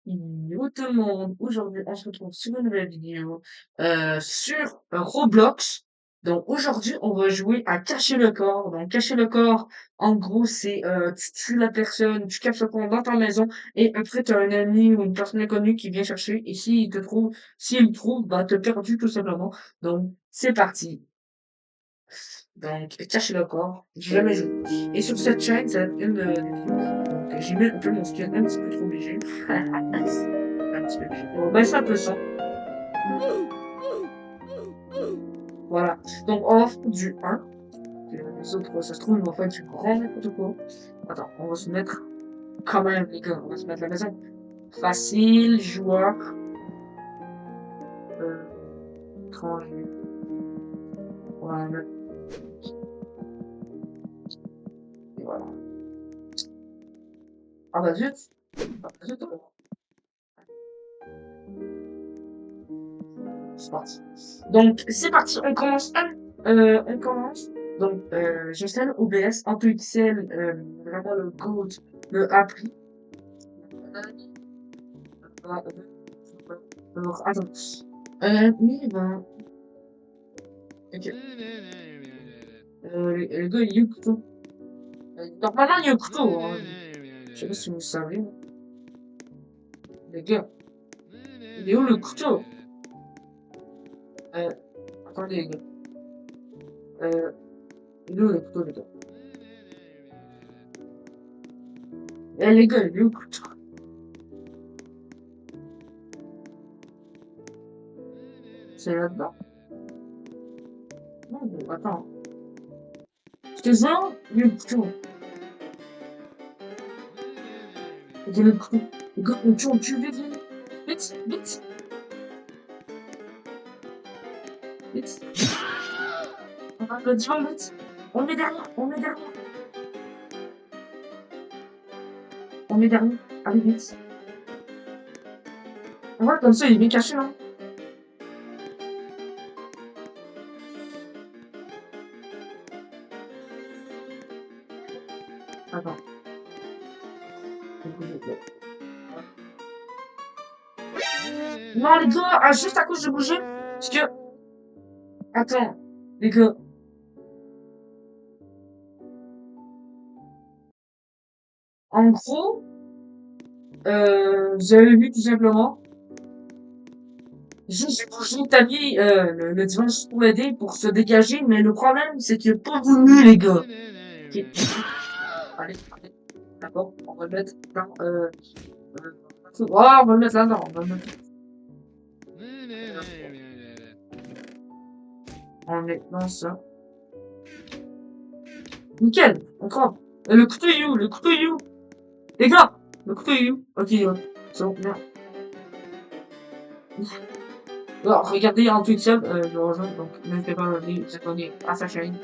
Yo tout le monde, aujourd'hui on se retrouve sur une nouvelle vidéo sur Roblox. Donc aujourd'hui on va jouer à cacher le corps. Donc cacher le corps, en gros c'est tu tues la personne, tu caches le corps dans ta maison et après tu as un ami ou une personne inconnue qui vient chercher et s'il le trouve, bah t'as perdu tout simplement. Donc c'est parti. Donc cacher le corps, j'ai jamais joué. Et sur cette chaîne, ça va être une des vidéos. Donc j'ai mis un peu mon skin un petit peu trop léger. Un petit peu. On va baisser un peu le son. Voilà. Donc, on va faire du 1. Les autres, ça se trouve, ils vont faire du grand n'importe quoi. Attends, on va se mettre quand même, les gars. On va se mettre la maison. Facile, joueur. Euh, étranger. On va la mettre. Et voilà. Ah bah zut. Ah bah zut. C'est parti. Donc, c'est parti. On commence. On commence. Donc, j'installe OBS en pixel. Vraiment le code me a pris. Alors, attends. Oui, ben. Ok. Le gars, il y a un couteau. Normalement, il y a un couteau. Hein. Je sais pas si vous savez. Les gars, il est où le couteau? Euh, attendez, les gars. Il est où le couteau, les gars? Les gars, il est où le couteau? C'est là-dedans? Non, bon, attends. C'est genre, il est où le couteau? Il est où le couteau? Les gars, on tue, vite, vite. Vite, vite. Vite. On va le divan, vite. On est derrière, on est derrière. On est derrière. Allez, vite. Ouais, comme ça, il est bien caché, hein. Attends. Non, les gars, juste à cause de bouger. Parce que. Attends, les gars. En gros, vous avez vu tout simplement. Juste, j'ai bougé, t'as mis le divan pour l'aider pour se dégager, mais le problème, c'est qu'il n'a pas voulu, les gars. Ok. Allez, allez. D'accord, on va le mettre dans. On va le mettre là-dedans. On va le mettre. On met dans ça. Nickel, on trempe. Le couteau est où? Le couteau est où? Les gars, le couteau est où? Ok, c'est bon, merde. Alors, regardez en Twitch, je le rejoins, donc n'hésitez pas à vous abonner à sa chaîne.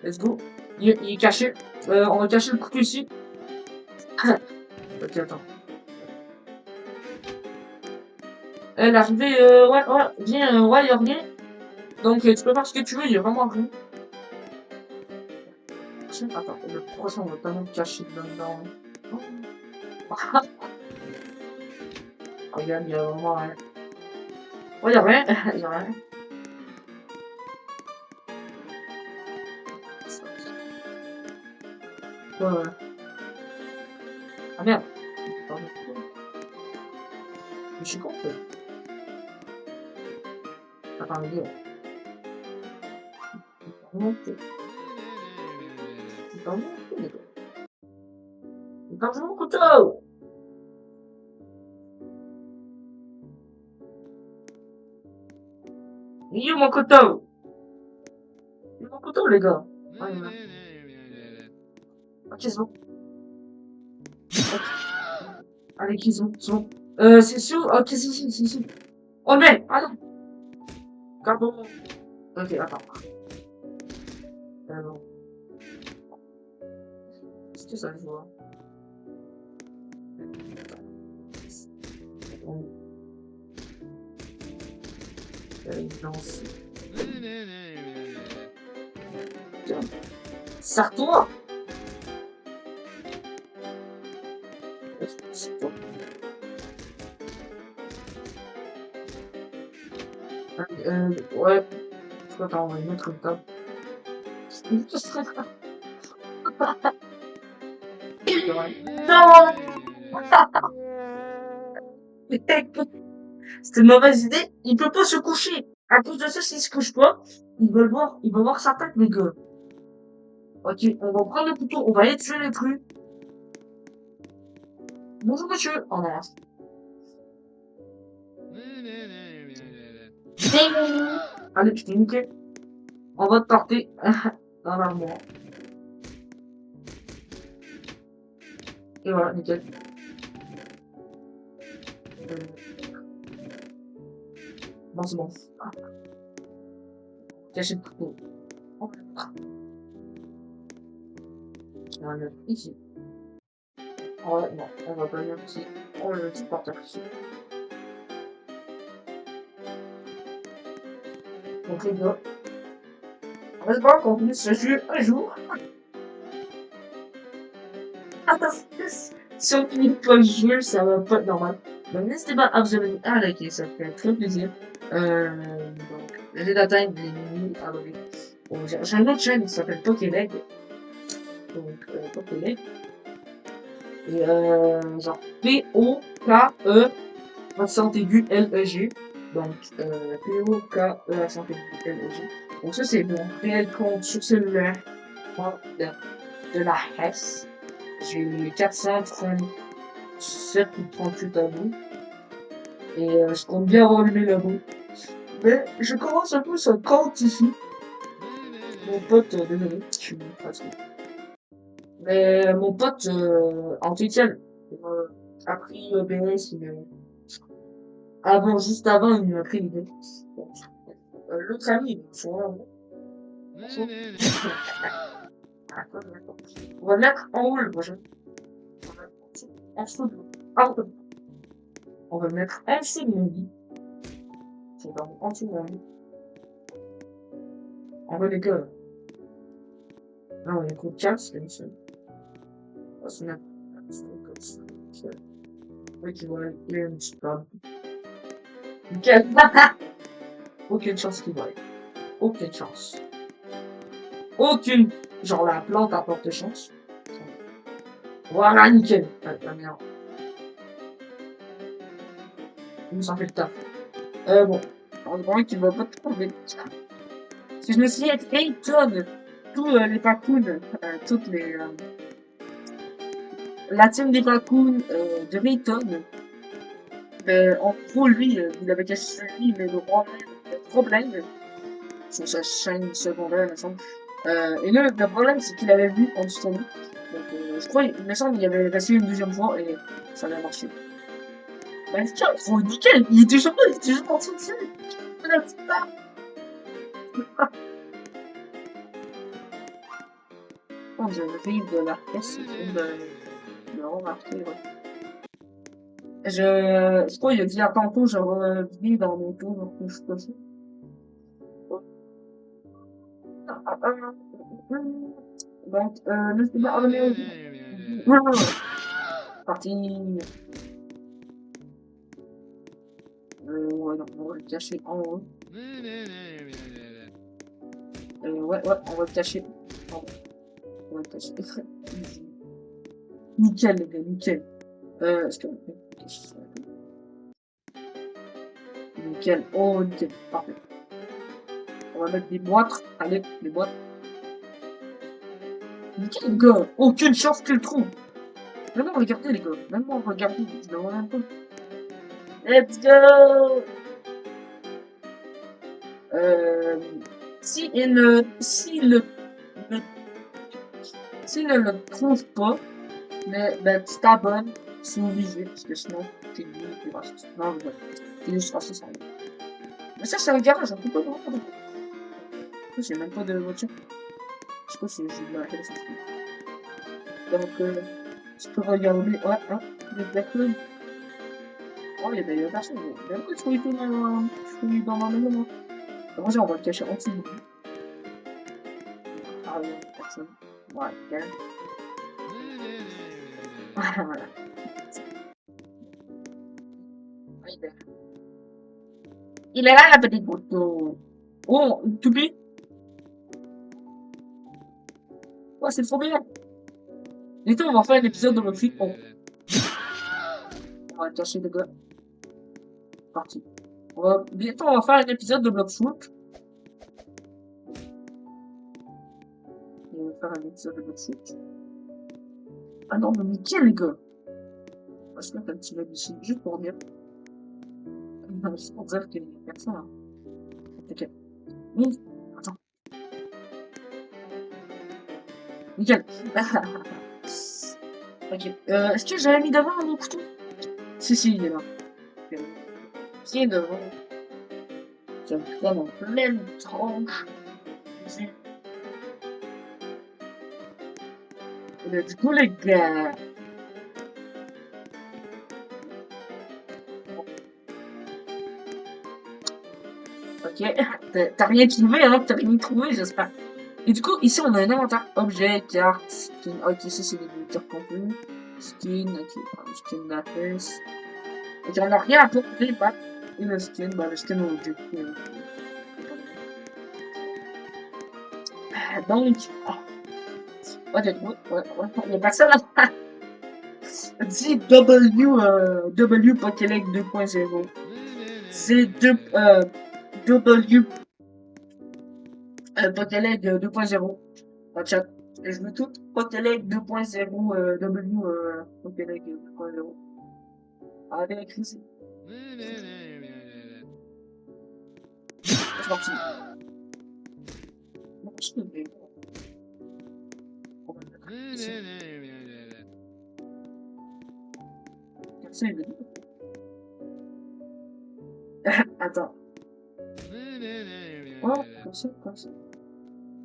Let's go. Il est caché. On va cacher le couteau ici. Ok, attends. L'arrivée, ouais, viens, ouais, il revient. Donc, tu peux faire ce que tu veux, il y a vraiment rien. Attends, le prochain, on va tellement le cacher dedans. Regarde, il y a vraiment rien. Ouais, il y a rien, il y a rien. Ouais. Ah merde. Je suis con, quoi. Attends, les gars. Remonter. C'est pas bon, les gars. C'est pas mon couteau! Il est où mon couteau? Il est où mon couteau, les gars? Ah, il est là. Ok, c'est bon. Ok. Allez, qui sont? C'est bon. C'est sûr? Ok, si. Oh, mais! Ah non! Carbon. Ok, attends. Bon. Est-ce que ça se voit? Bon. Danse. Tiens. Sors-toi! C'est toi. Ouais, attends, on va y mettre le top. Non! C'était une mauvaise idée. Il peut pas se coucher. À cause de ça, s'il se couche pas, il va voir sa tête, les gars. Ok, on va prendre le couteau, on va aller tuer les trucs. Bonjour monsieur. Oh non. Allez, je t'ai niqué. On va te porter dans l'armoire. Et voilà, nickel. Bon, c'est bon. Ah, cacher le couteau. On va le mettre ici. Ouais, non, on va pas le mettre ici. On le met par terre ici. Donc les gars, on espère qu'on finisse ce jeu un jour. Attends, si on finit pas le jeu, ça va pas être normal. Donc n'hésitez pas à vous abonner, à liker, ça fait très plaisir. Donc, j'ai d'atteindre les 1000 abonnés. Bon, j'ai une autre chaîne qui s'appelle Pokéleg. Donc, Pokéleg. Et genre P-O-K-E, accent aigu L-E-G. Donc, P-O-K-E, accent aigu L-E-G. Donc ça, c'est mon réel compte sur cellulaire de la Hesse. J'ai 437 ou 38 abonnés. Et je compte bien relever le bout. Mais je commence un peu ce compte ici. Mon pote, désolé, je suis fatigué. Mais mon pote, Antoine, il m'a appris EBS, juste avant, il m'a pris l'idée. L'autre ami, c'est vrai. On va mettre en haut le prochain. En dessous de on va mettre en dessous de mon lit. C'est donc en dessous de mon lit. En bas des gars. Là, on écoute 4, comme ça. On va se mettre un petit truc comme ça. Oui, qui va y a une petite table. Nickel. Aucune chance qu'il va. Aucune chance. Aucune. Genre la plante apporte chance. Voilà, nickel. La merde. Il me semble le taf. Bon. On dirait qu'il va pas trouver. Si je me suis dit être Rayton, tous les Pacoons, toutes les. La team des Pacoons de Rayton, en gros, lui, il avait caché sur lui, mais le problème sur sa chaîne secondaire, il me semble. Et là, le problème, c'est qu'il avait vu en dessous de son lit. Donc, je crois, il me semble qu'il avait essayé une deuxième fois et ça avait marché. Ben, tiens, oh, nickel, il est toujours là, il est toujours en dessous de ça. Oh, je rive de la presse, de remarquer, ouais. Je crois, il a dit à tantôt, je reviens dans mon tour, donc je suis pas sûr. Donc, n'hésitez pas à abonner au parti. Ouais, donc on va le cacher en haut. Ouais, on va le cacher en haut. On va le cacher. Nickel, les gars, nickel. Est-ce que cacher ça? Nickel. Oh, nickel. Parfait. On va mettre des boîtes. Allez, les boîtes. Nickel, les gars. Aucune chance qu'il le trouve. Vraiment, regardez, les gars. Vraiment, regardez. Je le vois même pas. Let's go! S'il ne le trouve pas, mais ben, tu t'abonnes, c'est obligé, parce que sinon, t'es nul, t'es raciste. Non, mais t'es juste raciste en fait. Mais ça, c'est un garage, on peut pas voir. J'ai même pas de voiture. Je sais pas si j'ai de la RS. Donc, tu peux regarder. Ouais, hein, des personnes. Oh, il y a des personnes. Mais pourquoi tu fouilles tout dans ma maison? Moi, on va le cacher en dessous de lui. Ah, il y a personne. Ouais, nickel. Voilà. Il est là, la petite moto. Oh, une toupie. Ouais, c'est trop bien. Bientôt, on va faire un épisode de Buffy. Oh, on va cacher le gars. Parti. Bientôt, on va faire un épisode de Bloodshot. On va faire un épisode de Bloodshot. Ah non, mais nickel, les gars. On va se mettre un petit log ici, juste pour dire. Juste pour dire qu'il y a personne. Hein. Ok. Oui. Attends. Nickel. Ok. Est-ce que j'avais mis devant mon couteau? Si, il est là. Ok. Qui est devant? Je me prends en pleine tronche. Et du coup, les gars. Ok. T'as rien trouvé, hein? T'as rien trouvé, j'espère. Et du coup, ici, on a un inventaire. Objet, carte, skin. Ok, ça, c'est des cartes contenues. Skin, ok. Skin de la face. Ok, on n'a rien à trouver, bah. Et le skin, bah, le skin au jeu. Donc, ouais, il y a personne là. Dis W Pokéleg 2.0. C'est W Pokéleg 2.0. En chat. Et je veux tout Pokéleg 2.0 W Pokéleg 2.0. Allez, écrit ici. C'est parti. Non, je te le dis. On va le mettre ici. Comme ça, il veut dire. Attends. Oh, comme ça, comme ça.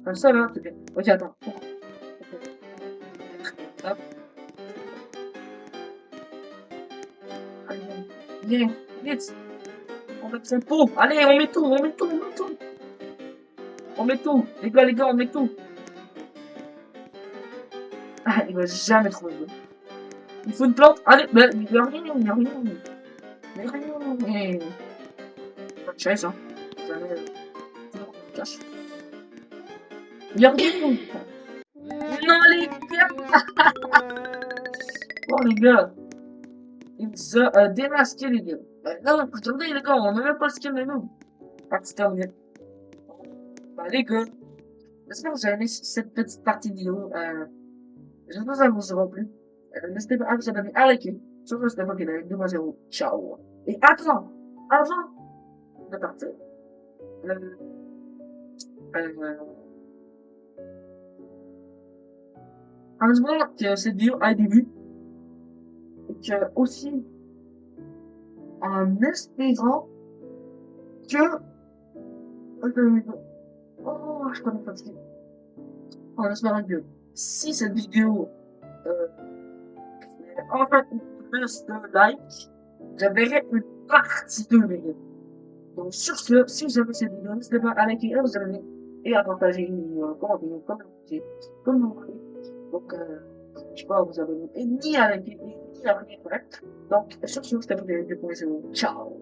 Comme ça, là, c'est bien. Ok, attends. Hop. Allez, viens, vite. On met son pot. Allez, on met tout, on met tout, on met tout. On met tout. Les gars, on met tout. Ah, il va jamais trouver de. Il faut une plante. Allez, mais il y a rien, il y a rien. Il y a rien. Pas de chaise, hein. Jamais. Cache. Il y a rien. Non, les gars. Bon, les gars. Il nous a démasqué, les gars. Non, attendez, les gars, on n'a même pas le skin de nous. Partie terminée. Bah, les gars. J'espère que vous avez aimé cette petite partie vidéo. J'espère que ça vous aura plu. N'hésitez pas à vous abonner à liker. Sur le Snapchat qui est avec 2.0. Ciao. Et attends, avant de partir, euh, euh, en espérant que cette vidéo a début, et que aussi en espérant que, oh, je suis pas fatigué. En espérant que si cette vidéo, euh, fait enfin plus de likes, je verrai une partie 2, les gars. Donc, sur ce, si vous aimez cette vidéo, n'hésitez pas à liker, à vous abonner et à partager, commenter, comme vous voulez. Donc, je sais pas à vous abonner, et ni à liker, ni à rien faire. Donc, sur ce, c'était pour les vidéos. Ciao!